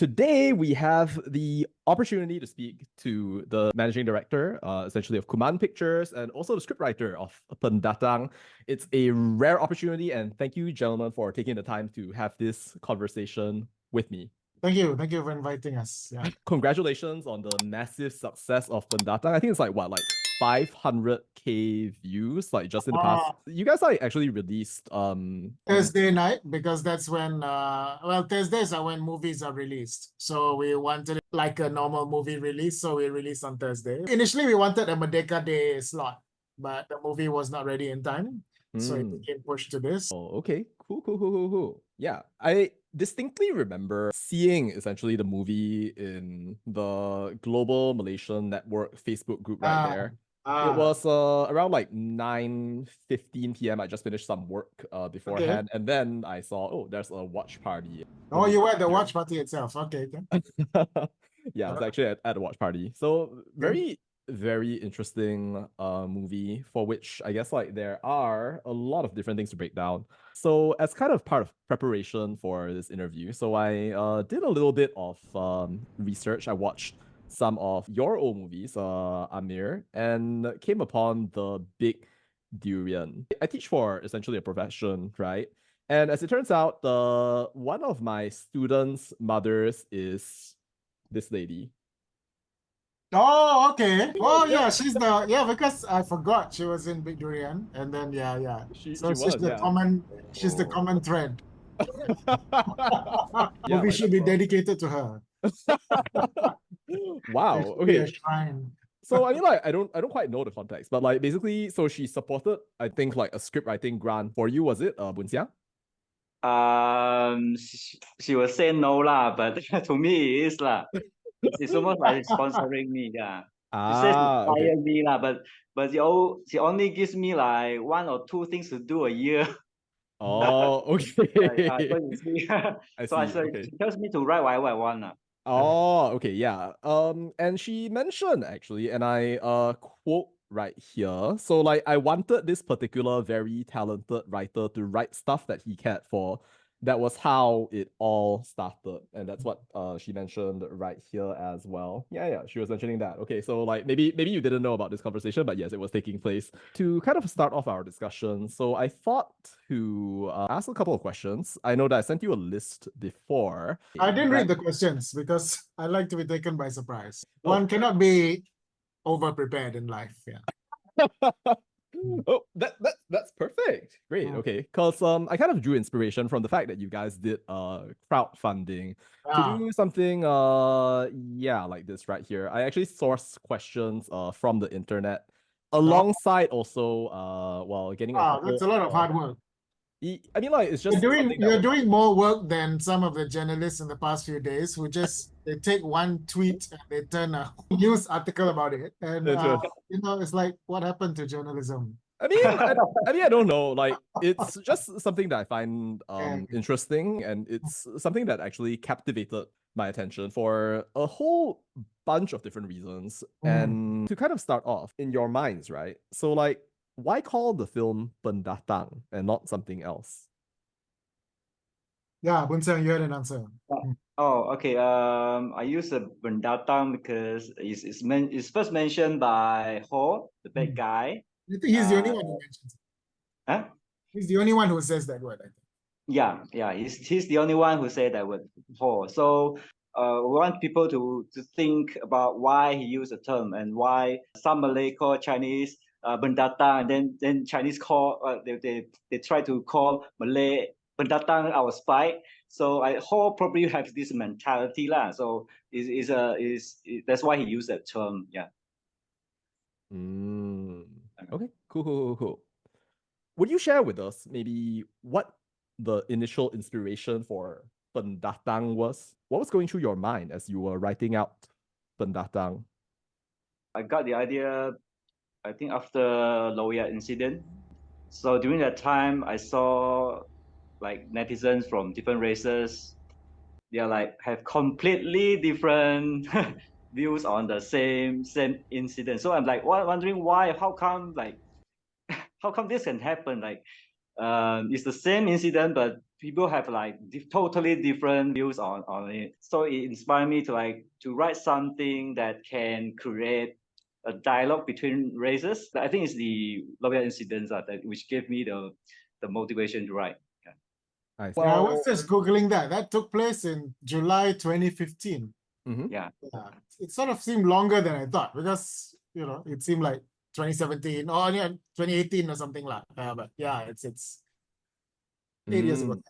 Today, we have the opportunity to speak to the managing director, essentially of Kuman Pictures, and also the scriptwriter of Pendatang. It's a rare opportunity, and thank you, gentlemen, for taking the time to have this conversation with me. Thank you for inviting us. Yeah. Congratulations on the massive success of Pendatang. I think it's like 500K views, like just in the past. You guys actually released Thursday night, because that's when Thursdays are when movies are released. So we wanted it like a normal movie release, so we released on Thursday. Initially we wanted a Merdeka Day slot, but the movie was not ready in time. So it became pushed to this. Oh, okay. Cool. Yeah, I distinctly remember seeing essentially the movie in the Global Malaysian Network Facebook group right there. It was around like 9:15 p.m. I just finished some work beforehand, and then I saw, there's a watch party. Oh, you were at the watch party itself. Okay. Yeah, I was actually at a watch party. So very interesting movie, for which I guess like there are a lot of different things to break down. So as kind of part of preparation for this interview, so I did a little bit of research. I watched some of your old movies, Amir, and came upon The Big Durian. I teach for essentially a profession, right? And as it turns out, one of my students' mothers is this lady. Oh, okay. Oh, yeah, she's because I forgot she was in Big Durian, and then she's the common thread. Movie should be dedicated to her. Wow. Okay. So I mean, like, I don't quite know the context, but like basically, so she supported, I think, like a script writing grant for you. Was it Boon Siang? She was saying no lah, but to me it is lah. It's almost like sponsoring me, yeah. She says inspire me lah, but she only gives me like 1 or 2 things to do a year. Oh, okay. So you see, she tells me to write whatever I want lah. Oh, okay, yeah. And she mentioned actually, and I quote right here. So like I wanted this particular very talented writer to write stuff that he cared for. That was how it all started, and that's what she mentioned right here as well. Yeah, she was mentioning that. Okay, so like maybe you didn't know about this conversation, but yes, it was taking place. To kind of start off our discussion, so I thought to ask a couple of questions. I know that I sent you a list before. I didn't read the questions because I like to be taken by surprise. One cannot be over prepared in life. Yeah. Oh, that's perfect. Great. Okay. Because I kind of drew inspiration from the fact that you guys did crowdfunding to do something like this right here. I actually sourced questions from the internet alongside also getting that's a lot of hard work. I mean, like, it's just you're doing more work than some of the journalists in the past few days who they take one tweet and they turn a news article about it. And it's like, what happened to journalism? I mean, I don't know. Like, it's just something that I find interesting, and it's something that actually captivated my attention for a whole bunch of different reasons. And to kind of start off in your minds, right? So like, why call the film Pendatang and not something else? Yeah, Boon Siang, you had an answer. Oh, okay. I use the Pendatang because it's first mentioned by Ho, the bad guy. I think he's the only one who mentions it. Huh? He's the only one who says that word, I think. Yeah. He's the only one who said that word, Ho. So we want people to think about why he used the term and why some Malay call Chinese Pendatang, and then Chinese call they try to call Malay Pendatang our spy. So I hope probably have this mentality lah. So that's why he used that term. Yeah. Okay. Cool. Would you share with us maybe what the initial inspiration for Pendatang was? What was going through your mind as you were writing out Pendatang? I got the idea, I think, after Loya incident. So during that time, I saw like netizens from different races. They are like have completely different views on the same incident. So I'm like wondering why, how come this can happen? Like it's the same incident, but people have like totally different views on it. So it inspired me to write something that can create a dialogue between races. I think it's the Lombok incidents which gave me the motivation to write. I see. Yeah, I was just Googling that. That took place in July 2015. Yeah. It sort of seemed longer than I thought because, it seemed like 2017 or 2018 or something like that. But yeah, it's 8 years ago.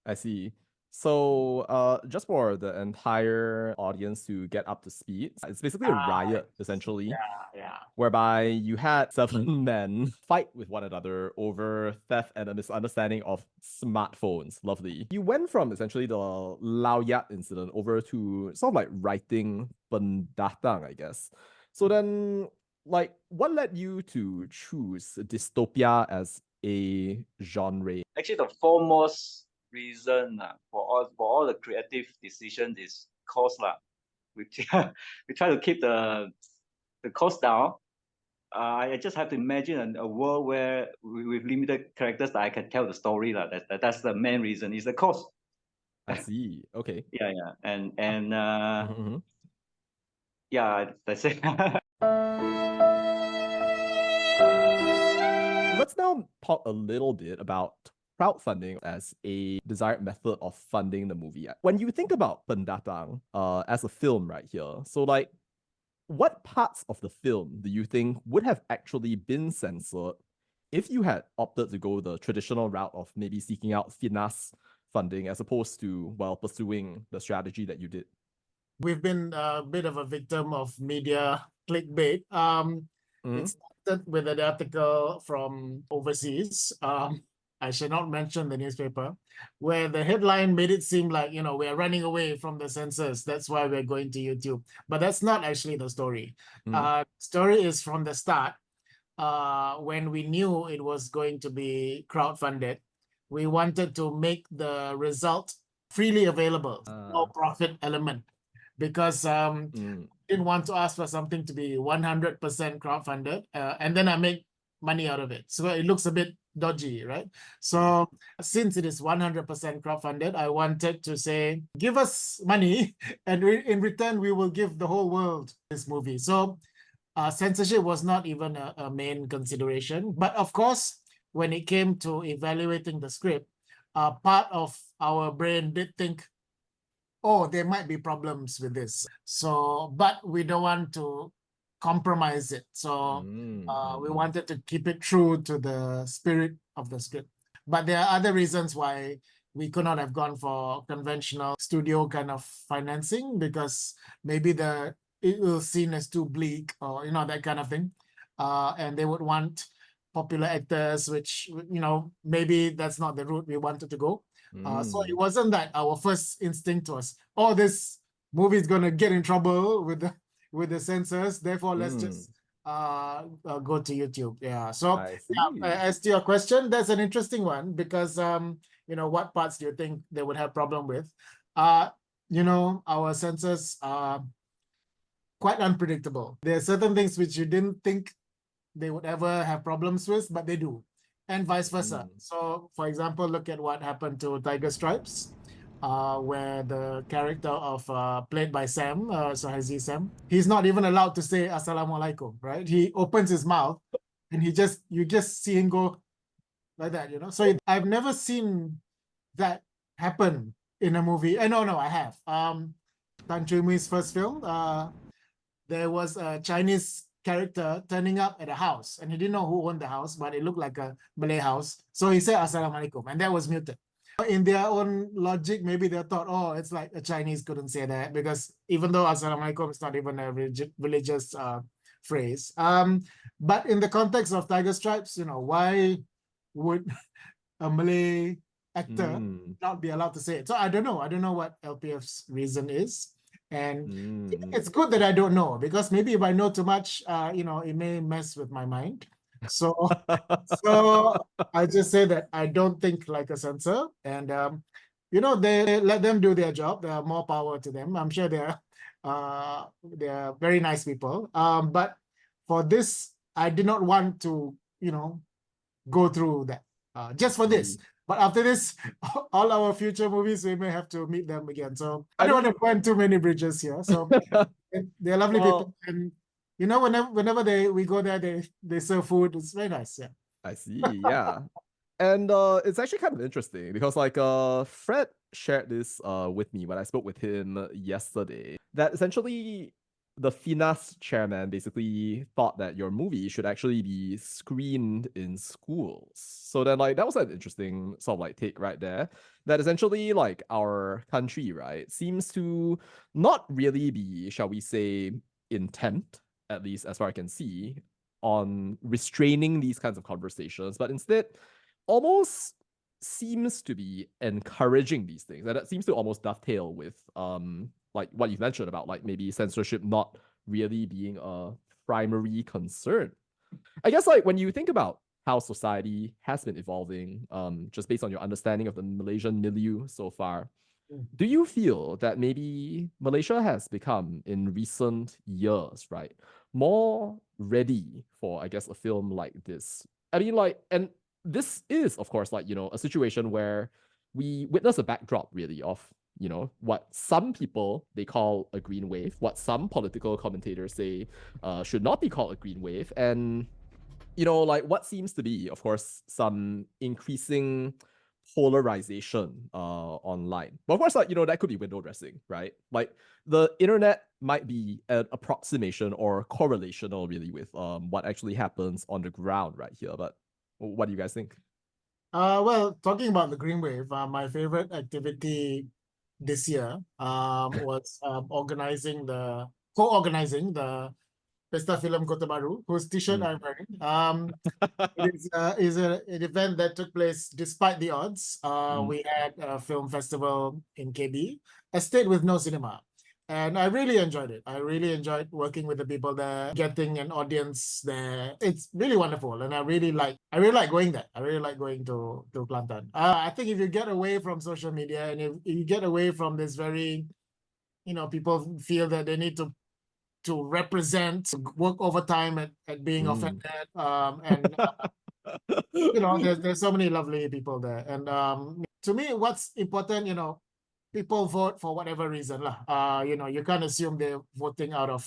I see. So, just for the entire audience to get up to speed, it's basically a riot, essentially, Yeah. whereby you had 7 men fight with one another over theft and a misunderstanding of smartphones. Lovely. You went from essentially the Lao Yat incident over to sort of like writing Pendatang, I guess. So then, like, what led you to choose dystopia as a genre? Actually, the foremost reason for all the creative decisions is cost lah. We try to keep the cost down. I just have to imagine a world where with limited characters that I can tell the story lah. That's the main reason. Is the cost. I see. Okay. Yeah, and Mhm. yeah, that's it. Let's now talk a little bit about crowdfunding as a desired method of funding the movie. When you think about Pendatang as a film right here, so like, what parts of the film do you think would have actually been censored if you had opted to go the traditional route of maybe seeking out finance funding as opposed to, well, pursuing the strategy that you did? We've been a bit of a victim of media clickbait. It started with an article from overseas. I should not mention the newspaper, where the headline made it seem like, we're running away from the censors. That's why we're going to YouTube. But that's not actually the story. Story is from the start. When we knew it was going to be crowdfunded, we wanted to make the result freely available, no profit element, because didn't want to ask for something to be 100% crowdfunded, and then I make money out of it. So it looks a bit dodgy, right? So since it is 100% crowdfunded, I wanted to say, give us money, and in return, we will give the whole world this movie. So censorship was not even a main consideration. But of course, when it came to evaluating the script, part of our brain did think, oh, there might be problems with this. So, but we don't want to compromise it. So we wanted to keep it true to the spirit of the script. But there are other reasons why we could not have gone for conventional studio kind of financing, because maybe it was seen as too bleak, or that kind of thing. And they would want popular actors, which maybe that's not the route we wanted to go. So it wasn't that our first instinct was, oh, this movie is gonna get in trouble with the censors, therefore let's just go to YouTube. Yeah. So as to your question, that's an interesting one, because what parts do you think they would have problem with? Our censors are quite unpredictable. There are certain things which you didn't think they would ever have problems with, but they do, and vice versa. So, for example, look at what happened to Tiger Stripes, where the character of played by Sam, Sohazi Sam, he's not even allowed to say Assalamualaikum, right? He opens his mouth, and you just see him go like that, So I've never seen that happen in a movie. No, I have. Tan Chui Mui's first film, there was a Chinese character turning up at a house, and he didn't know who owned the house, but it looked like a Malay house. So he said Assalamualaikum, and that was muted. In their own logic, maybe they thought, oh, it's like a Chinese couldn't say that, because even though Assalamualaikum is not even a religious phrase. But in the context of Tiger Stripes, why would a Malay actor not be allowed to say it? So I don't know what LPF's reason is. And it's good that I don't know, because maybe if I know too much, it may mess with my mind. So I just say that I don't think like a censor, and they let them do their job. There are more power to them. I'm sure they're very nice people. But for this, I did not want to go through that just for this. But after this, all our future movies, we may have to meet them again. So I I don't mean- want to burn too many bridges here. So they're lovely people, and you know, whenever we go there, they serve food. It's very nice. Yeah. I see, yeah. And it's actually kind of interesting because like Fred shared this with me when I spoke with him yesterday, that essentially the FINAS chairman basically thought that your movie should actually be screened in schools. So then like that was an interesting sort of like take right there. That essentially like our country, right, seems to not really be, shall we say, intent, at least as far as I can see, on restraining these kinds of conversations, but instead almost seems to be encouraging these things. And that seems to almost dovetail with like what you mentioned about like maybe censorship not really being a primary concern. I guess like when you think about how society has been evolving, just based on your understanding of the Malaysian milieu so far, do you feel that maybe Malaysia has become in recent years, right, more ready for, I guess, a film like this? I mean, like, and this is, of course, like, you know, a situation where we witness a backdrop really of, you know, what some people they call a green wave, what some political commentators say should not be called a green wave, and you know, like what seems to be, of course, some increasing polarization online. But of course, like, you know, that could be window dressing, right? Like the internet might be an approximation or correlational really with what actually happens on the ground right here. But what do you guys think? Well, talking about the Green Wave, my favorite activity this year was co-organizing the Pesta Film Kota Baru, whose t-shirt I'm wearing. It is an event that took place despite the odds. We had a film festival in KB, a state with no cinema. And I really enjoyed it. I really enjoyed working with the people there, getting an audience there. It's really wonderful. And I really like going there. I really like going to Kelantan. I think if you get away from social media and if you get away from this very, you know, people feel that they need to represent, work overtime at being offended. And you know, there's so many lovely people there. And to me, what's important, you know, people vote for whatever reason lah. You know, you can't assume they're voting out of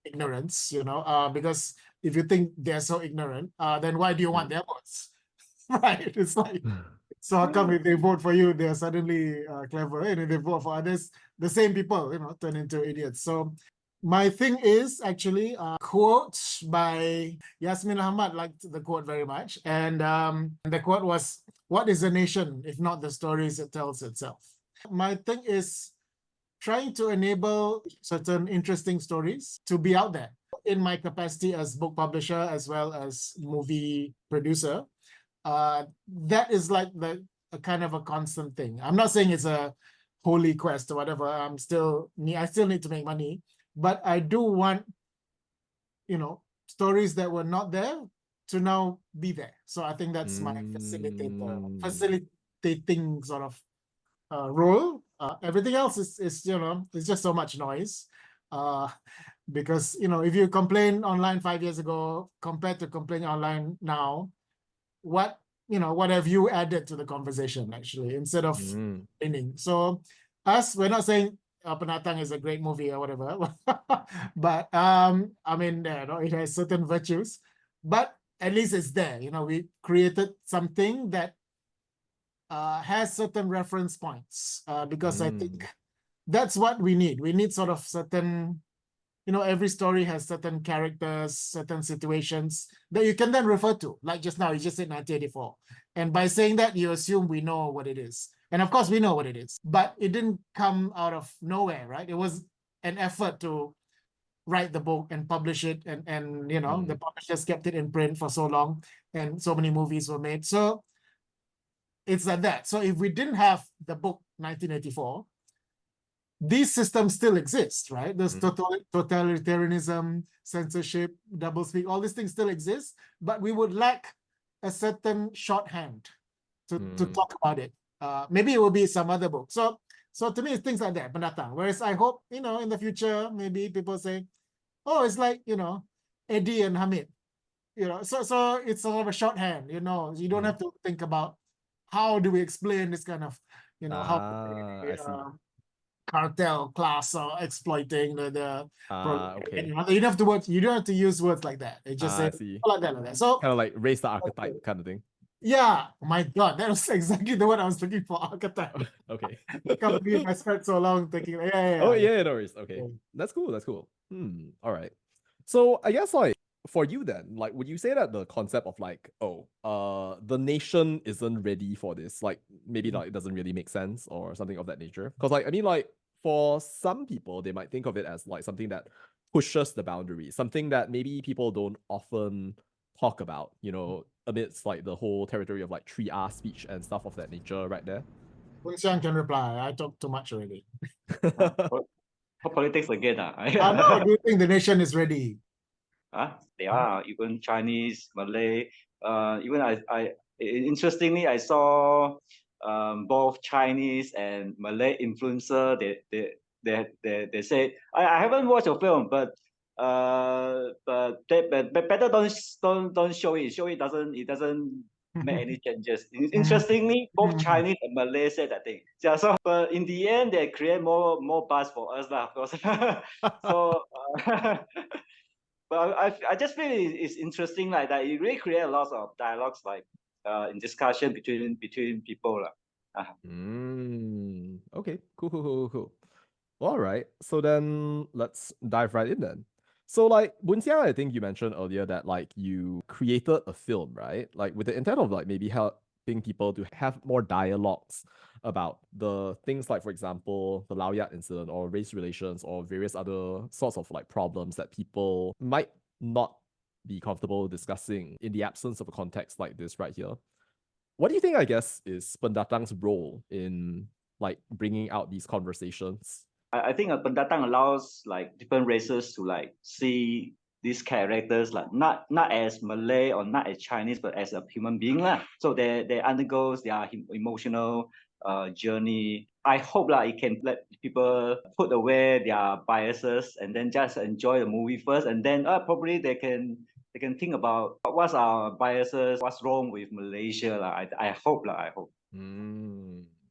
ignorance, you know, because if you think they're so ignorant, then why do you want their votes? Right? It's like, so how come if they vote for you, they're suddenly clever, and if they vote for others, the same people, you know, turn into idiots. So my thing is actually a quote by Yasmin Ahmad, liked the quote very much. And the quote was, "What is a nation if not the stories it tells itself?" My thing is trying to enable certain interesting stories to be out there. In my capacity as book publisher as well as movie producer, that is like a kind of a constant thing. I'm not saying it's a holy quest or whatever. I still need to make money, but I do want, you know, stories that were not there to now be there. So I think that's my facilitating sort of role. Everything else is you know, it's just so much noise. Because you know, if you complain online 5 years ago compared to complaining online now, what have you added to the conversation actually instead of complaining? So we're not saying Pendatang is a great movie or whatever, but I mean, you know, it has certain virtues, but at least it's there. You know, we created something that has certain reference points, because I think that's what we need. We need sort of certain, you know, every story has certain characters, certain situations that you can then refer to. Like just now, you just said 1984. And by saying that, you assume we know what it is. And of course, we know what it is. But it didn't come out of nowhere, right? It was an effort to write the book and publish it. And you know, the publishers kept it in print for so long. And so many movies were made. So it's like that. So if we didn't have the book 1984, these systems still exist, right? There's totalitarianism, censorship, doublespeak, all these things still exist, but we would lack a certain shorthand to talk about it. Maybe it will be some other book. So to me, it's things like that, Pendatang. Whereas I hope, you know, in the future, maybe people say, oh, it's like, you know, Eddie and Hamid. You know, so it's sort of a shorthand, you know, you don't have to think about how do we explain this kind of, how I see. cartel class are exploiting the Okay. you don't have to you don't have to use words like that. It just say I see. like that, like that. So Kind of like raise the archetype kind of thing. yeah, my God, that was exactly the word I was looking for. Archetype. Okay. Can't believe I spent so long thinking. Oh Yeah. yeah, no worries. Okay. That's cool. That's cool. All right. So I guess like for you then, like would you say that the concept of like, the nation isn't ready for this, like maybe like it doesn't really make sense or something of that nature? Because like I mean like for some people they might think of it as like something that pushes the boundary, something that maybe people don't often talk about, amidst like the whole territory of like 3R speech and stuff of that nature right there. Boon Siang can reply. I talked too much already. For politics again. No, do you think the nation is ready? They are, even Chinese, Malay. Even interestingly, I saw both Chinese and Malay influencer. They say I haven't watched a film, but better don't show it. Show it doesn't make any changes. Interestingly, both Chinese and Malay said that thing. Yeah, so but in the end, they create more buzz for us, lah, of course. So. But I just feel it's interesting like that. It really create a lot of dialogues like in discussion between people. Okay, cool. All right, so then let's dive right in then. So like Boon Siang, I think you mentioned earlier that like you created a film, right? Like with the intent of like maybe helping people to have more dialogues about the things like, for example, the Lao Yat incident or race relations or various other sorts of like problems that people might not be comfortable discussing in the absence of a context like this right here. What do you think, I guess, is Pendatang's role in like bringing out these conversations? I think a Pendatang allows like different races to like see these characters like not as Malay or not as Chinese, but as a human being lah. So they undergoes their emotional journey. I hope like it can let people put away their biases and then just enjoy the movie first, and then probably they can think about what's our biases, what's wrong with Malaysia lah. I hope lah. I hope.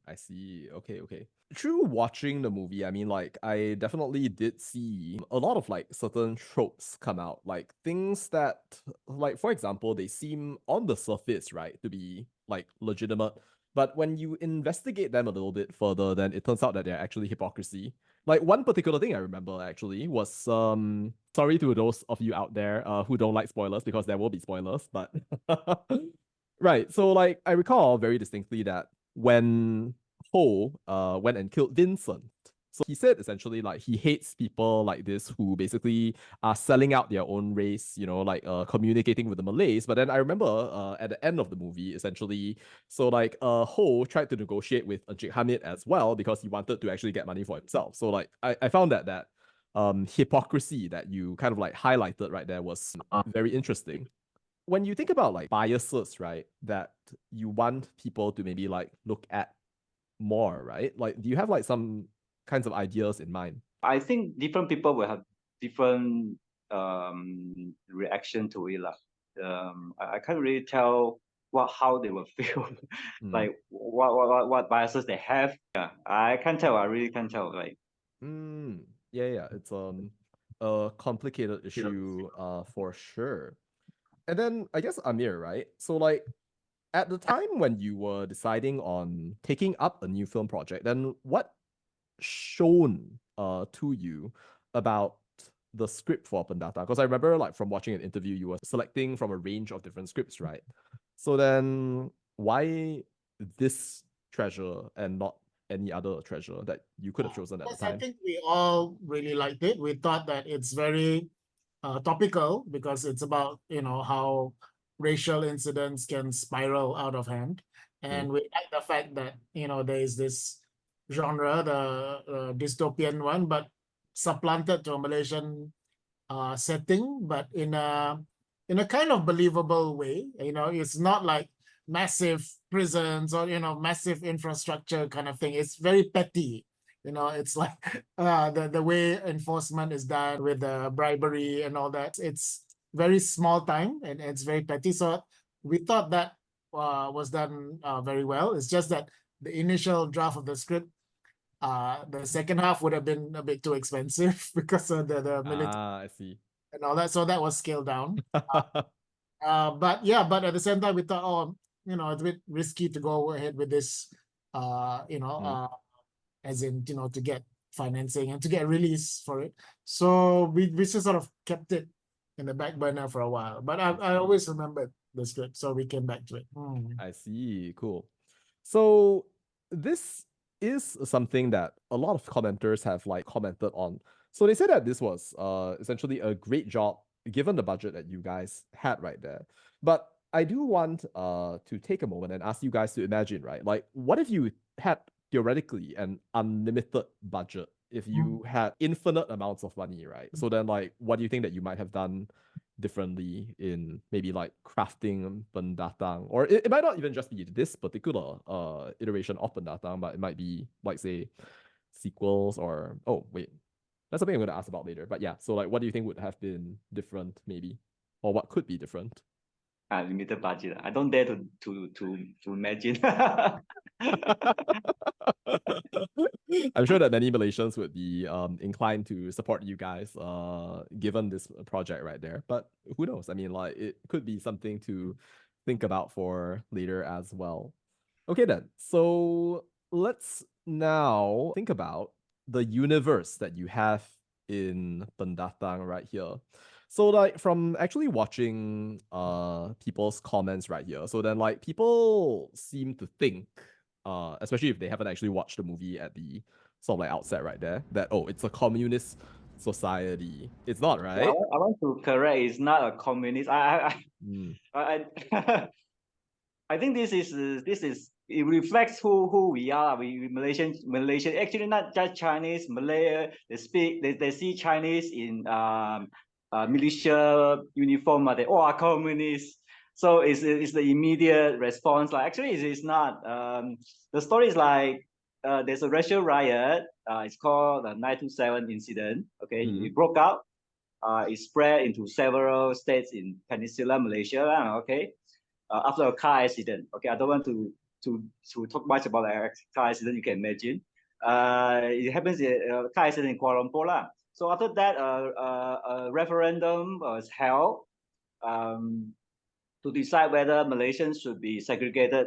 I see. Okay. Through watching the movie, I mean, like, I definitely did see a lot of like certain tropes come out, like things that, like, for example, they seem on the surface, right, to be like legitimate. But when you investigate them a little bit further, then it turns out that they're actually hypocrisy. Like one particular thing I remember actually was sorry to those of you out there who don't like spoilers because there will be spoilers, but right. So like I recall very distinctly that when Ho went and killed Vincent. So he said essentially like he hates people like this who basically are selling out their own race, like communicating with the Malays. But then I remember at the end of the movie, essentially, so like Ho tried to negotiate with Encik Hamid as well because he wanted to actually get money for himself. So like I found that hypocrisy that you kind of like highlighted right there was very interesting. When you think about like biases, right, that you want people to maybe like look at more, right? Like, do you have like some kinds of ideas in mind? I think different people will have different reaction to it lah. I can't really tell how they will feel, like what biases they have. Yeah, I can't tell. I really can't tell. Like, yeah, it's a complicated issue, for sure. And then I guess Amir, right? So like at the time when you were deciding on taking up a new film project, then what shown to you about the script for Pendatang? Because I remember like from watching an interview, you were selecting from a range of different scripts, right? So then why this treasure and not any other treasure that you could have chosen at the time? I think we all really liked it. We thought that it's very topical because it's about how racial incidents can spiral out of hand, and we like the fact that there is this genre, the dystopian one, but supplanted to a Malaysian setting, but in a kind of believable way. It's not like massive prisons or massive infrastructure kind of thing. It's very petty. It's like the way enforcement is done with the bribery and all that. It's very small time and it's very petty. So we thought that was done very well. It's just that the initial draft of the script, the second half would have been a bit too expensive because of the military I see. and all that. So that was scaled down. But at the same time, we thought, oh, it's a bit risky to go ahead with this, as in, to get financing and to get release for it. So we just sort of kept it in the back burner for a while. But I always remembered the script, so we came back to it. I see. Cool. So this is something that a lot of commenters have like commented on. So they said that this was essentially a great job given the budget that you guys had right there. But I do want to take a moment and ask you guys to imagine, right? Like, what if you had theoretically an unlimited budget? If you had infinite amounts of money, right? So then, like, what do you think that you might have done differently in maybe like crafting Pendatang? Or it might not even just be this particular iteration of Pendatang, but it might be like, say, sequels or oh wait, that's something I'm going to ask about later. But yeah, so like, what do you think would have been different, maybe, or what could be different? Limited budget. I don't dare to imagine. I'm sure that many Malaysians would be inclined to support you guys given this project right there. But who knows? I mean, like, it could be something to think about for later as well. Okay then. So let's now think about the universe that you have in Pendatang right here. So like from actually watching people's comments right here, so then like people seem to think, especially if they haven't actually watched the movie at the sort of like outset right there, that oh, it's a communist society. It's not, right? I want to correct. It's not a communist. I think this is it reflects who we are. We Malaysian actually not just Chinese. Malay they see Chinese in militia uniform. They are communists. So it's the immediate response. Like actually it's not. The story is like there's a racial riot. It's called the 927 incident. Okay, it broke out. It spread into several states in Peninsular Malaysia. Okay. After a car accident. Okay, I don't want to talk much about a car accident. You can imagine. It happens in a car accident in Kuala Lumpur lah. So after that, a referendum was held to decide whether Malaysians should be segregated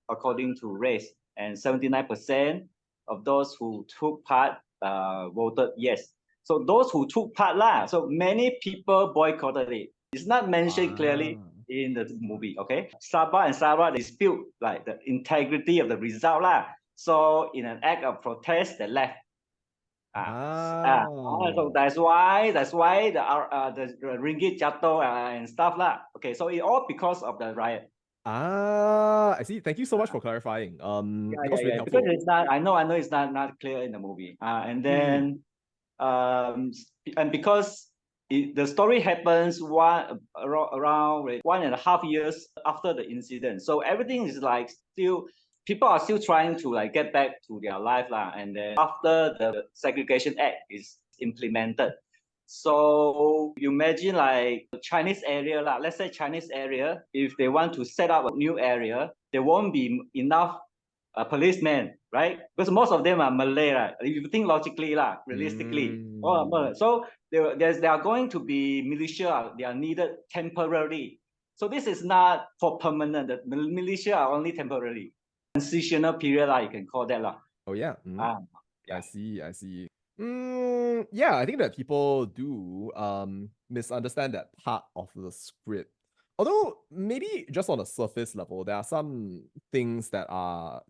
according to race, and 79% of those who took part voted yes. So those who took part lah. So many people boycotted it. It's not mentioned clearly in the movie, okay? Sabah and Sarawak dispute like the integrity of the result lah. So in an act of protest, they left. So that's why the ringgit jatuh and stuff lah. Okay, so it all because of the riot. I see. Thank you so much for clarifying. That was really helpful. Because it's not. I know it's not clear in the movie. And then and because the story happens around 1.5 years after the incident, so everything is like still people are still trying to like get back to their life lah. And then after the Segregation Act is implemented, so you imagine like Chinese area lah. Let's say Chinese area, if they want to set up a new area, there won't be enough policemen, right? Because most of them are Malay, right? If you think logically, realistically. So there are going to be militia, they are needed temporarily. So this is not for permanent. The militia are only temporary. Transitional period, you can call that. Oh, yeah. I see. Yeah, I think that people do misunderstand that part of the script. Although maybe just on a surface level, there are some things that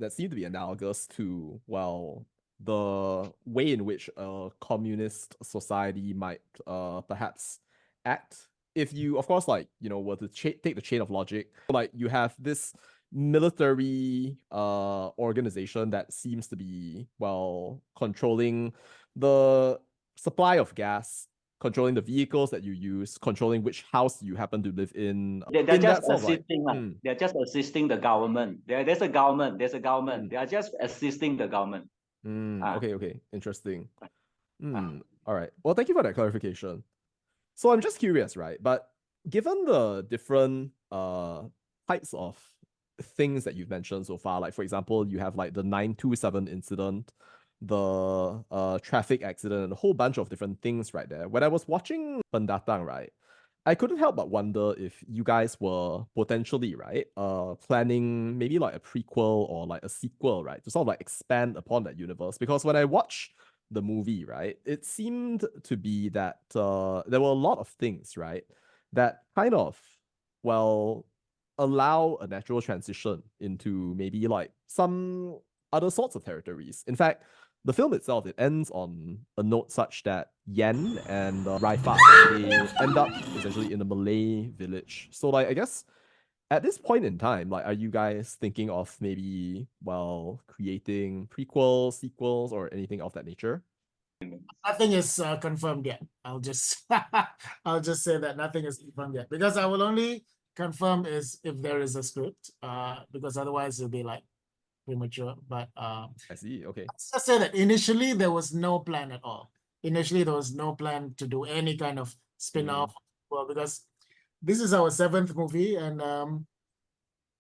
seem to be analogous to, well, the way in which a communist society might perhaps act. If you, of course, like, were to take the chain of logic, like you have this military organization that seems to be, well, controlling the supply of gas, controlling the vehicles that you use, controlling which house you happen to live in. They're just assisting. They're just assisting the government. There's a government. They are just assisting the government. Okay. Interesting. All right. Well, thank you for that clarification. So I'm just curious, right? But given the different types of things that you've mentioned so far. Like, for example, you have like the 927 incident, the traffic accident, and a whole bunch of different things right there. When I was watching Pendatang, right, I couldn't help but wonder if you guys were potentially, right, planning maybe like a prequel or like a sequel, right, to sort of like expand upon that universe. Because when I watched the movie, right, it seemed to be that there were a lot of things, right, that kind of, well, allow a natural transition into maybe like some other sorts of territories. In fact, the film itself, it ends on a note such that Yen and Raifa, they end up essentially in a Malay village. So like, I guess at this point in time, like, are you guys thinking of maybe, well, creating prequels, sequels, or anything of that nature? Nothing is confirmed yet. I'll just I'll just say that nothing is confirmed yet, because I will only confirm is if there is a script, because otherwise it'll be like premature. But I see. Okay. let's just say that initially there was no plan at all. Initially there was no plan to do any kind of spin-off, well, because this is our 7th movie, and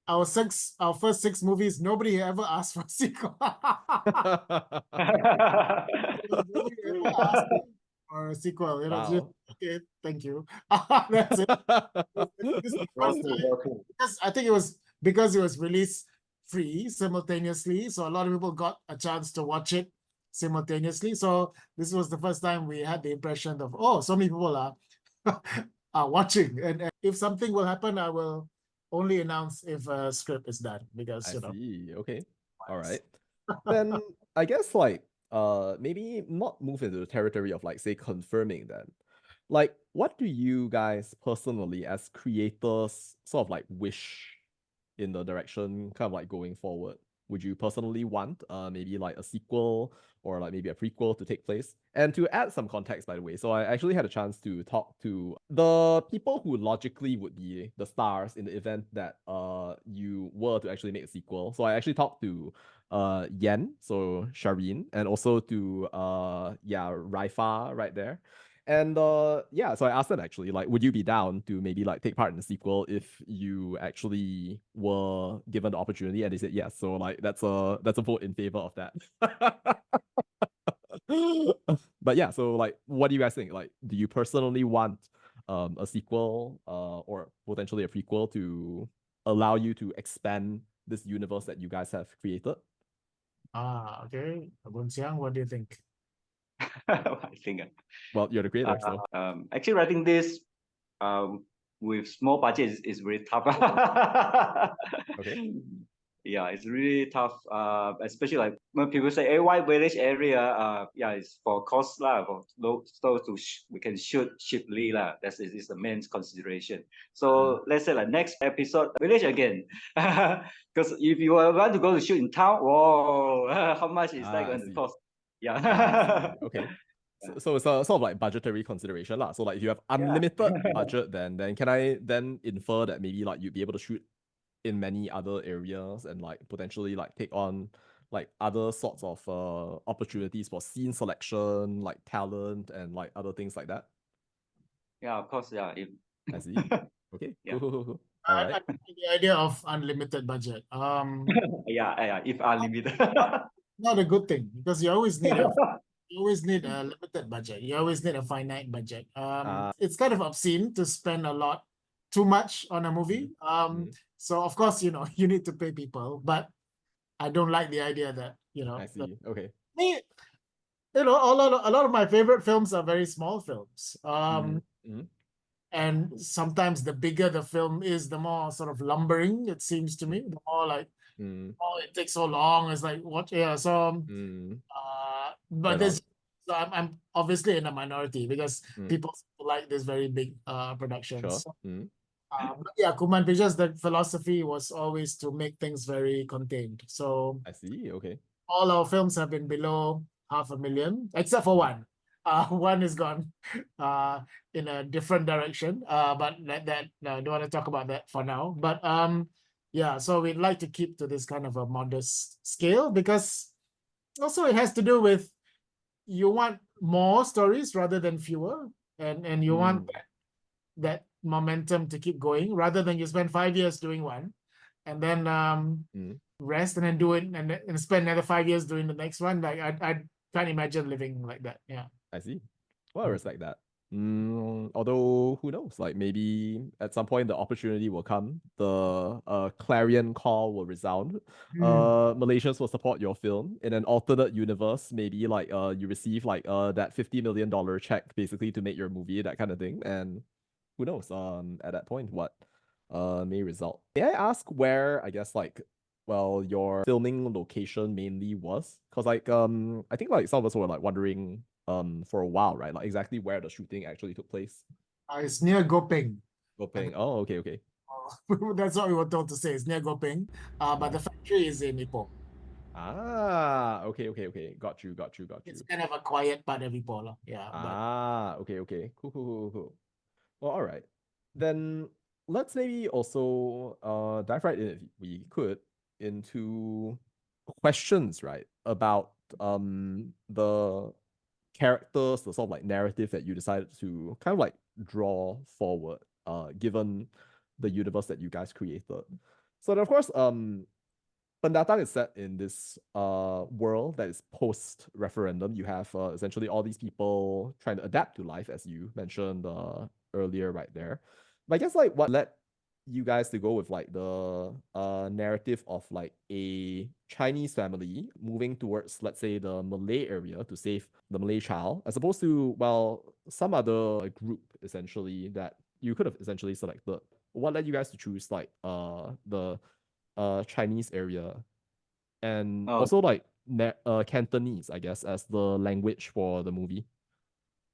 our first 6 movies, nobody ever asked for a sequel. Nobody ever asked for a sequel. You know, just, Wow. okay, thank you. That's it. This is the first time, because I think it was because it was released free simultaneously, so a lot of people got a chance to watch it simultaneously. So this was the first time we had the impression of, oh, so many people are watching, and if something will happen, I will only announce if a script is done, because I you know. see. Okay. All right. Then I guess like maybe not move into the territory of like say confirming then. Like, what do you guys personally as creators sort of like wish in the direction kind of like going forward? Would you personally want maybe like a sequel or like maybe a prequel to take place? And to add some context, by the way, so I actually had a chance to talk to the people who logically would be the stars in the event that you were to actually make a sequel. So I actually talked to Yen, so Shireen, and also to Raifa right there. And yeah, so I asked them actually, like, would you be down to maybe like take part in the sequel if you actually were given the opportunity? And they said yes. So like that's a vote in favor of that. But yeah, so like what do you guys think? Like, do you personally want a sequel or potentially a prequel to allow you to expand this universe that you guys have created? Okay. Boon Siang, what do you think? I think Well, you're the creator, so actually writing this with small budget is really tough. okay. Yeah, it's really tough. Especially like when people say, "Hey, why village area?" Yeah, it's for cost lah, for so we can shoot cheaply lah. That is the main consideration. So let's say like next episode, village again, because if you want to go to shoot in town, whoa, how much is that going to cost? Yeah. Okay. So it's a sort of like budgetary consideration lah. So like if you have unlimited budget, then can I then infer that maybe like you'd be able to shoot in many other areas and like potentially like take on like other sorts of opportunities for scene selection, like talent and like other things like that? Yeah, of course. Yeah. I see. Okay. Yeah. Cool. I All right. like the idea of unlimited budget. Yeah. If unlimited. Not a good thing, because you always need a limited budget. You always need a finite budget. It's kind of obscene to spend too much on a movie. So of course, you know, you need to pay people, but I don't like the idea that, you know, I see. Okay. me, you know, a lot of my favorite films are very small films. And sometimes the bigger the film is, the more sort of lumbering it seems to me. The more like, oh, it takes so long. It's like what? Yeah. So, but Right there's, so I'm obviously in a minority, because people like this very big productions. Sure. But yeah, Kuman Pictures, the philosophy was always to make things very contained. So I see. Okay. all our films have been below 500,000, except for one. One is gone in a different direction. But I don't want to talk about that for now. But yeah, so we'd like to keep to this kind of a modest scale, because also it has to do with, you want more stories rather than fewer, and you want that momentum to keep going, rather than you spend 5 years doing one. and then Mm. rest and then do it and spend another 5 years doing the next one. Like I can't imagine living like that. Yeah. I see. Well, I respect that. Although who knows? Like maybe at some point the opportunity will come. The clarion call will resound. Malaysians will support your film in an alternate universe. Maybe like you receive like that $50 million check basically to make your movie, that kind of thing. And who knows? At that point what may result. May I ask where I guess like well your filming location mainly was? Because like I think like some of us were like wondering for a while, right? Like exactly where the shooting actually took place. It's near Gopeng. Gopeng. Oh, okay, okay. That's what we were told to say. It's near Gopeng. But the factory is in Ipoh. Okay, okay, okay. Got you, got you, got you. It's kind of a quiet part of Ipoh, lah. Yeah. Okay, okay. Cool, cool, cool, cool. Well, all right. Then let's maybe also dive right in, if we could, into questions, right? About the characters, the sort of like narrative that you decided to kind of like draw forward, given the universe that you guys created. So then of course, Pendatang is set in this world that is post referendum. You have essentially all these people trying to adapt to life, as you mentioned earlier, right there. But I guess like what led you guys to go with like the narrative of like a Chinese family moving towards, let's say, the Malay area to save the Malay child, as opposed to, well, some other group essentially that you could have essentially selected. What led you guys to choose like the Chinese area and Oh, also like Cantonese, I guess, as the language for the movie?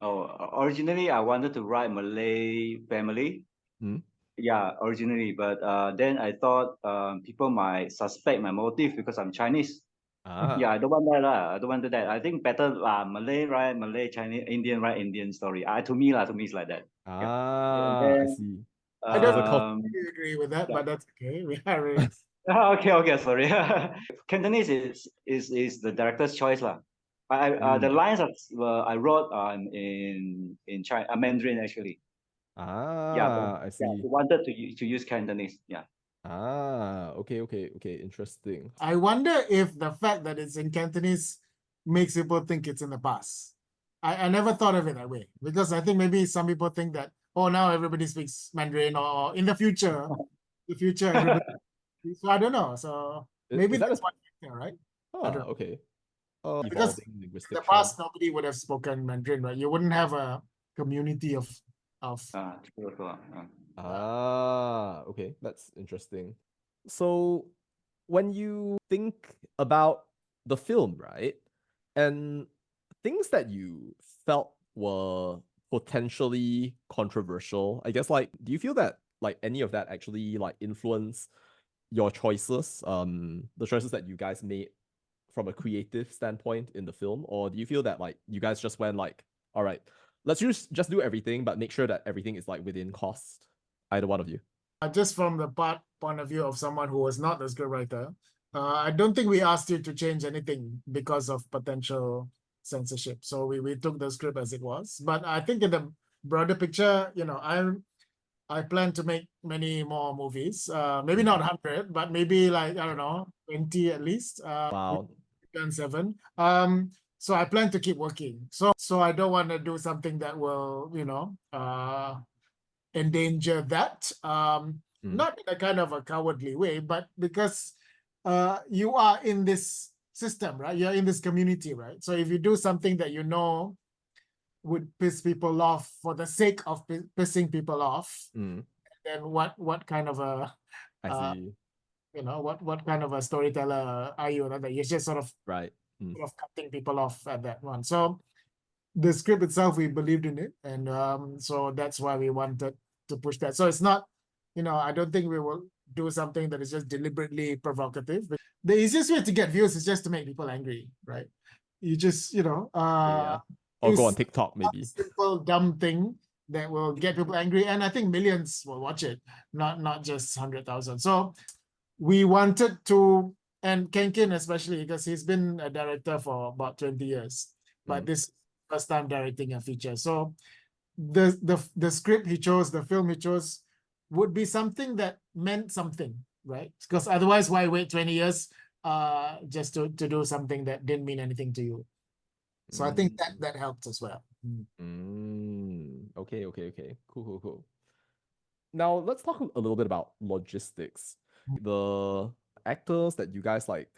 originally I wanted to write Malay family. Hmm? Yeah, originally, but then I thought people might suspect my motive because I'm Chinese. Yeah, Ah, I don't want that lah. I don't want that. I think better Malay, right? Malay, Chinese, Indian, right? Indian story. To me lah, to me it's like that. Yeah. And I then see. I don't There's a cult. agree with that, yeah. but that's okay. We are really... Okay, okay, sorry. Cantonese is the director's choice lah. The lines I wrote in China, Mandarin actually. Yeah, but I yeah, see. we wanted to use Cantonese. Yeah. Okay, okay, okay. Interesting. I wonder if the fact that it's in Cantonese makes people think it's in the past. I never thought of it that way, because I think maybe some people think that, oh, now everybody speaks Mandarin, or in the future everybody. So I don't know. So maybe Is that that's a one factor, right? I don't know. okay. Because Evolving in linguistic the trend. past nobody would have spoken Mandarin, right? You wouldn't have a community of True, true. Okay, that's interesting. So when you think about the film, right, and things that you felt were potentially controversial, I guess like, do you feel that like any of that actually like influence your choices, the choices that you guys made from a creative standpoint in the film, or do you feel that like you guys just went like, all right, let's just do everything, but make sure that everything is like within cost? Either one of you. just from the point of view of someone who was not a scriptwriter, I don't think we asked you to change anything because of potential censorship. So we took the script as it was. But I think in the broader picture, I plan to make many more movies. Maybe not 100, but maybe like, I don't know, 20 at least. Wow. We've done 7. So I plan to keep working. So I don't want to do something that will, endanger that. Not in a kind of a cowardly way, but because you are in this system, right? You're in this community, right? So if you do something that you know would piss people off for the sake of pissing people off, then what kind of a I see. what kind of a storyteller are you? That you're just sort of Right. cutting people off at that one. So the script itself, we believed in it, and so that's why we wanted to push that. So it's not, I don't think we will do something that is just deliberately provocative. But the easiest way to get views is just to make people angry, right? You just, Yeah. Or go on TikTok maybe. Simple dumb thing that will get people angry, and I think millions will watch it, not just 100,000. So we wanted to, and Kenkin especially, because he's been a director for about 20 years, but this first time directing a feature. So the script he chose, the film he chose, would be something that meant something right? Because otherwise, why wait 20 years just to do something that didn't mean anything to you? So I think that helped as well. Okay. Cool. Now let's talk a little bit about logistics. The actors that you guys like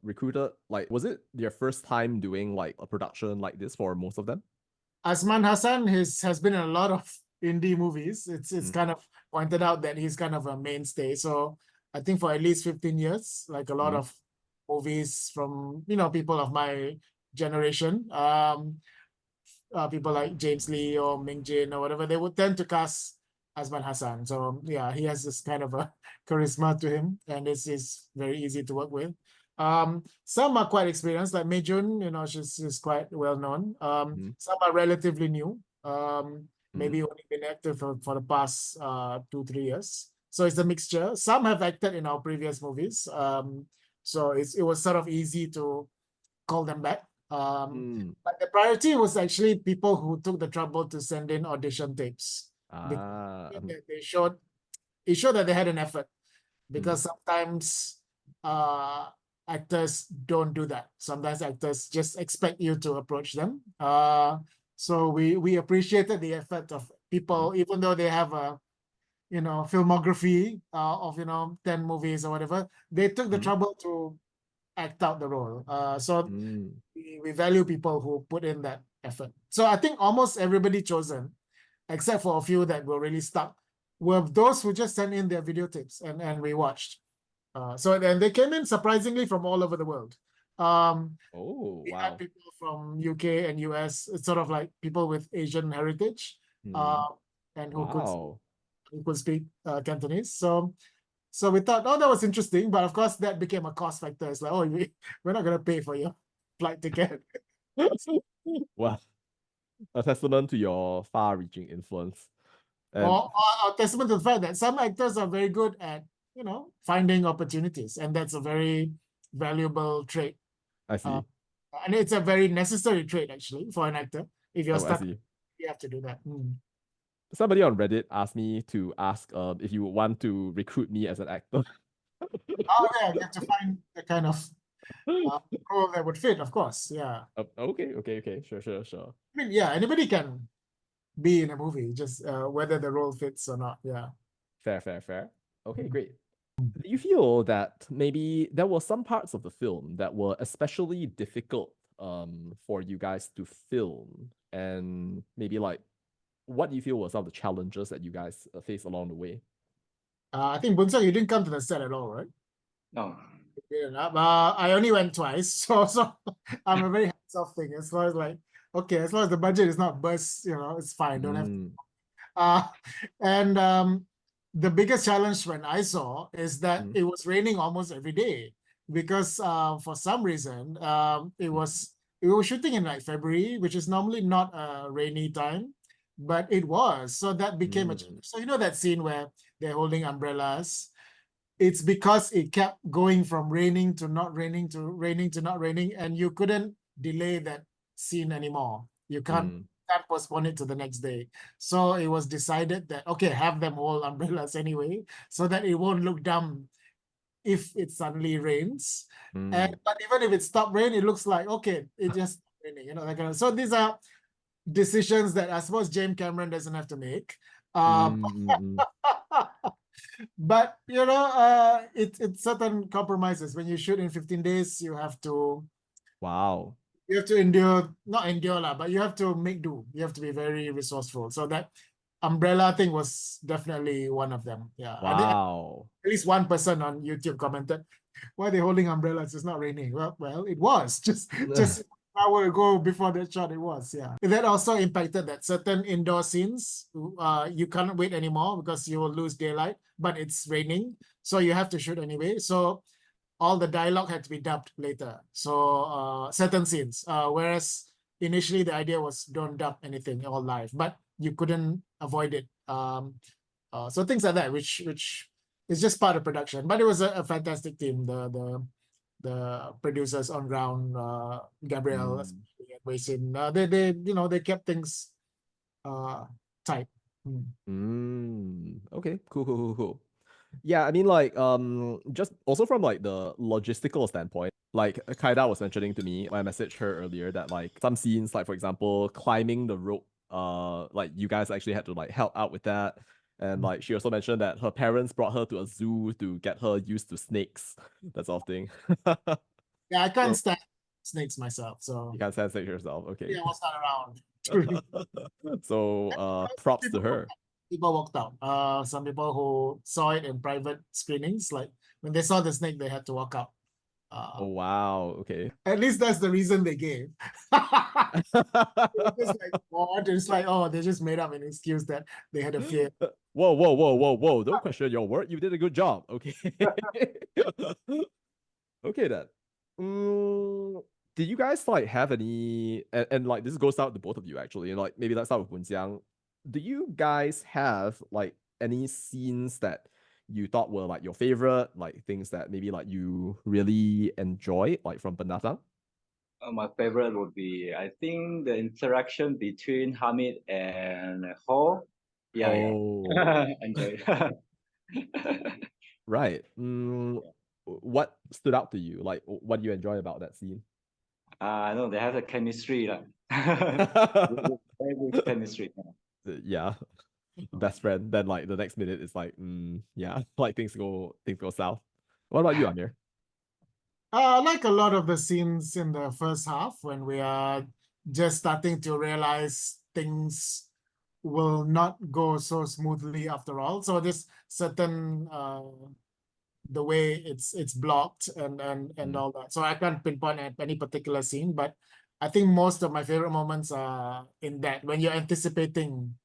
recruited, like was it their first time doing like a production like this for most of them? Azman Hassan has been in a lot of indie movies. It's kind of pointed out that he's kind of a mainstay. So I think for at least 15 years, like a lot of movies from, people of my generation, people like James Lee or Ming Jin or whatever, they would tend to cast Azman Hassan. So yeah, he has this kind of a charisma to him, and it's very easy to work with. Some are quite experienced, like Mei Jun, she's quite well known. Some are relatively new. Maybe only been active for the past 2-3 years. So it's a mixture. Some have acted in our previous movies. So it was sort of easy to call them back. But the priority was actually people who took the trouble to send in audition tapes. It showed that they had an effort, because sometimes actors don't do that. Sometimes actors just expect you to approach them. So we appreciated the effort of people, even though they have a filmography of 10 movies or whatever. They took the trouble to act out the role. So we value people who put in that effort. So I think almost everybody chosen, except for a few that were really stuck, were those who just sent in their videotapes and we watched. So then they came in surprisingly from all over the world. We had people from UK and US. It's sort of like people with Asian heritage, and who could speak Cantonese. So we thought, oh, that was interesting, but of course that became a cost factor. It's like, oh, we're not gonna pay for your flight ticket. Well, a testament to your far-reaching influence. Or a testament to the fact that some actors are very good at, finding opportunities, and that's a very valuable trait. I see. And it's a very necessary trait, actually, for an actor. If you're stuck, I see. you have to do that. Somebody on Reddit asked me to ask if you would want to recruit me as an actor. Oh, yeah, you have to find the kind of role that would fit, of course. Yeah. Okay. Sure. I mean, yeah, anybody can be in a movie, just whether the role fits or not. Yeah. Fair. Okay, great. Do you feel that maybe there were some parts of the film that were especially difficult for you guys to film? And maybe like, what do you feel were some of the challenges that you guys faced along the way? I think Boon Siang, you didn't come to the set at all, right? No. I only went twice, so I'm a very hands-off thing. As long as as long as the budget is not burst, it's fine. Don't have to. And the biggest challenge when I saw is that it was raining almost every day, because for some reason we were shooting in like February, which is normally not a rainy time, but it was. So that became a challenge. So that scene where they're holding umbrellas. It's because it kept going from raining to not raining to raining to not raining, and you couldn't delay that scene anymore. You can't postpone it to the next day. So it was decided that, okay, have them hold umbrellas anyway, so that it won't look dumb if it suddenly rains. But even if it stopped rain, it looks like, okay, it just raining, that kind of. So these are decisions that I suppose James Cameron doesn't have to make. But it's certain compromises. When you shoot in 15 days, you have to not endure, but you have to make do. You have to be very resourceful. So that umbrella thing was definitely one of them. Yeah. Wow. At least one person on YouTube commented, why are they holding umbrellas? It's not raining. Well, it was just an hour ago before that shot, it was. Yeah. That also impacted that certain indoor scenes, you can't wait anymore because you will lose daylight, but it's raining, so you have to shoot anyway. So all the dialogue had to be dubbed later. So certain scenes, whereas initially the idea was don't dub anything all live, but you couldn't avoid it. So things like that, which is just part of production. But it was a fantastic team. The producers on ground, Gabriel and Wei Sin, they kept things tight. Okay, cool. Yeah, I mean, like, just also from like the logistical standpoint, like Kaida was mentioning to me when I messaged her earlier that like some scenes, like for example, climbing the rope, like you guys actually had to like help out with that. And like she also mentioned that her parents brought her to a zoo to get her used to snakes, that sort of thing. Yeah, I can't So stand snakes myself, so you can't sense it yourself, okay. yeah, I was not around. So props to People her. people walked out. Some people who saw it in private screenings, like when they saw the snake, they had to walk out. Oh wow, okay. At least that's the reason they gave. It's just like what? It's like, oh, they just made up an excuse that they had a fear. Whoa, whoa, whoa, whoa, whoa. Don't question your work. You did a good job. Okay. Okay then. Mm, did you guys like have any and like this goes out to both of you actually, and like maybe let's start with Boon Siang. Do you guys have like any scenes that you thought were like your favorite, like things that maybe like you really enjoyed, like from Pendatang? My favorite would be, I think, the interaction between Hamid and Ho. Yeah, Oh, yeah. Enjoy. right. What stood out to you? Like, what do you enjoy about that scene? No, they have a chemistry. Very good chemistry. Yeah, best friend. Then like the next minute it's like, yeah, like things go south. What about you, Amir? I like a lot of the scenes in the first half when we are just starting to realize things will not go so smoothly after all. So this certain the way it's blocked and Mm. all that. So I can't pinpoint at any particular scene, but I think most of my favorite moments are in that when you're anticipating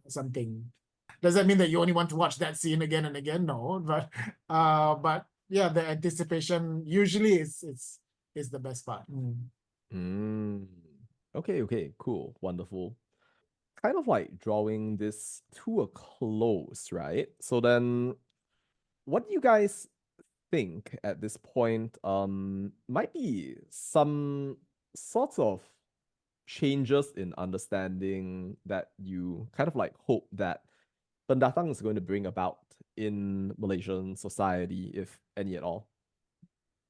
something. Does that mean that you only want to watch that scene again and again? No, but yeah, the anticipation usually is the best part. Mm. Okay, okay, cool, wonderful. Kind of like drawing this to a close, right? So then, what do you guys think at this point might be some sorts of changes in understanding that you kind of like hope that Pendatang is going to bring about in Malaysian society, if any at all?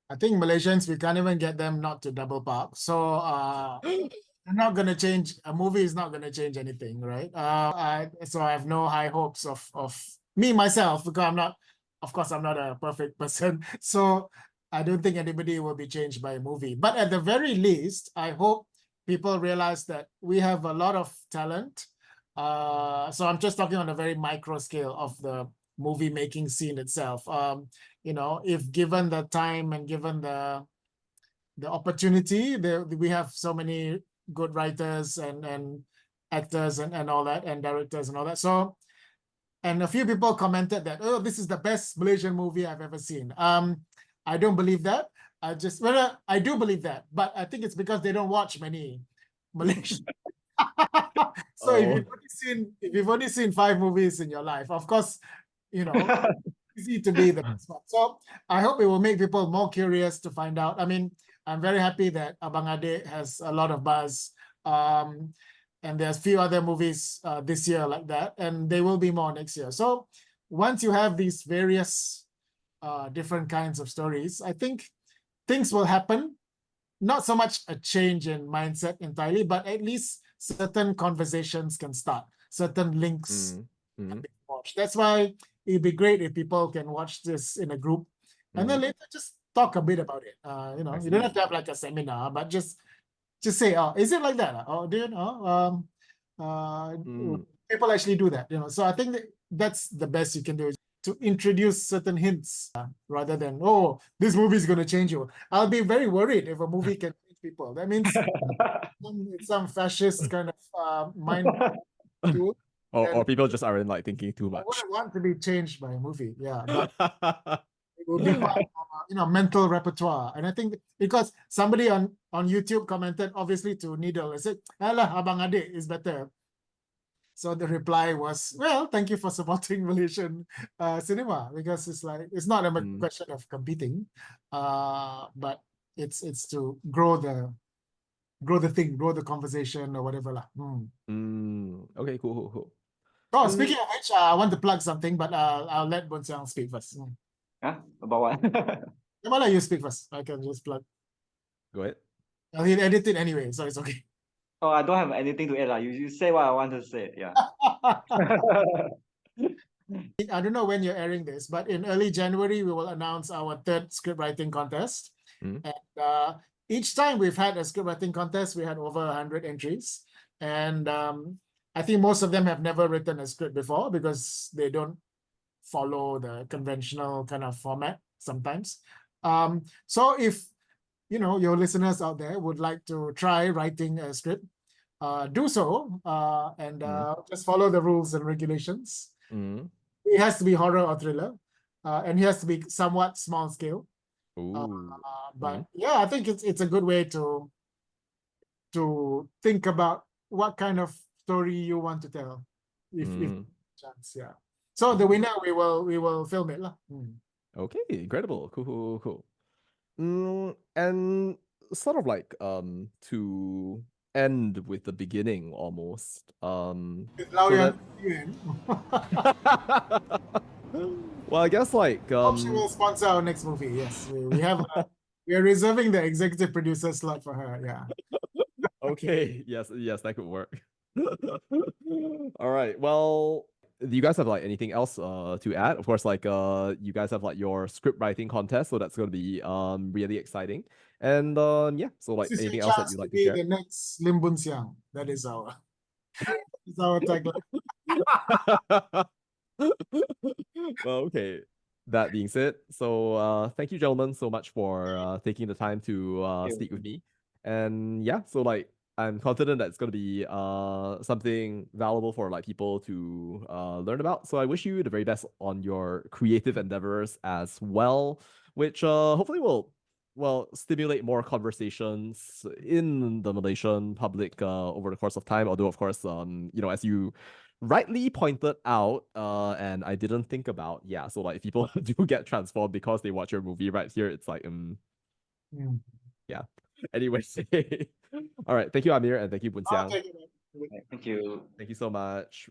I think Malaysians, we can't even get them not to double park. So they're not gonna change. A movie is not gonna change anything, right? So I have no high hopes of me myself because I'm not. Of course, I'm not a perfect person. So I don't think anybody will be changed by a movie. But at the very least, I hope people realize that we have a lot of talent. So I'm just talking on a very micro scale of the movie making scene itself. If given the time and given the opportunity, we have so many good writers and actors and all that, and directors and all that. So, and a few people commented that, oh, this is the best Malaysian movie I've ever seen. I don't believe that. I do believe that, but I think it's because they don't watch many Malaysian. So Oh. if you've only seen 5 movies in your life, of course, you know, easy to be the best one. So I hope it will make people more curious to find out. I mean, I'm very happy that Abang Ade has a lot of buzz. And there's few other movies this year like that, and there will be more next year. So once you have these various different kinds of stories, I think things will happen. Not so much a change in mindset entirely, but at least certain conversations can start, certain links can Mm. be watched. That's why it'd be great if people can watch this in a group and then later just talk a bit about it. I You don't have see. to have like a seminar, but just say, oh, is it like that? Oh, do you know? Mm. People actually do that, So I think that's the best you can do is to introduce certain hints rather than, oh, this movie is going to change you. I'll be very worried if a movie can change people. That means it's some fascist kind of mind tool. Or And people just aren't like thinking too I much. wouldn't want to be changed by a movie. Yeah, but it will be part of mental repertoire. And I think because somebody on YouTube commented obviously to Needle, I said, "Alah, Abang Ade is better." So the reply was, "Well, thank you for supporting Malaysian cinema because it's not a Mm. question of competing, but it's to grow the thing, grow the conversation or whatever lah." Okay, cool, cool, cool. Oh, speaking of which, I want to plug something, but I'll let Boon Siang speak first. Huh? About what? Why don't you speak first? I can just plug. Go ahead. He'll edit it anyway, so it's okay. Oh, I don't have anything to add. You say what I want to say. Yeah. I don't know when you're airing this, but in early January, we will announce our third script writing contest. Mm. And each time we've had a script writing contest, we had over 100 entries. And I think most of them have never written a script before because they don't follow the conventional kind of format sometimes. So if your listeners out there would like to try writing a script, do so and just follow the rules and regulations. Mm. It has to be horror or thriller, and it has to be somewhat small scale. But yeah, I think it's a good way to think about what kind of story you want to tell, if chance, yeah. So the winner, we will film it lah. Okay, incredible. Cool. And sort of like to end with the beginning almost. With Lau so Yang that- Yuan. Well, I guess like Hope she will sponsor our next movie. Yes, we have we are reserving the executive producer slot for her. Yeah. okay, yes, that could work. All right. Well, do you guys have like anything else to add? Of course, like you guys have like your script writing contest, so that's gonna be really exciting. And yeah, so like This is anything your else that chance you'd to like to be share? the next Lim Boon Siang. That is our tagline. Well, okay. That being said, so thank you, gentlemen, so much for taking the time to you. speak with me. And yeah, so like I'm confident that it's gonna be something valuable for like people to learn about. So I wish you the very best on your creative endeavors as well, which hopefully will stimulate more conversations in the Malaysian public over the course of time. Although of course as you rightly pointed out, and I didn't think about, yeah, so like if people do get transformed because they watch your movie right here, it's like yeah. Anyways, all right, thank you, Amir, and thank you, Boon Siang. Okay. Thank you. Thank you so much.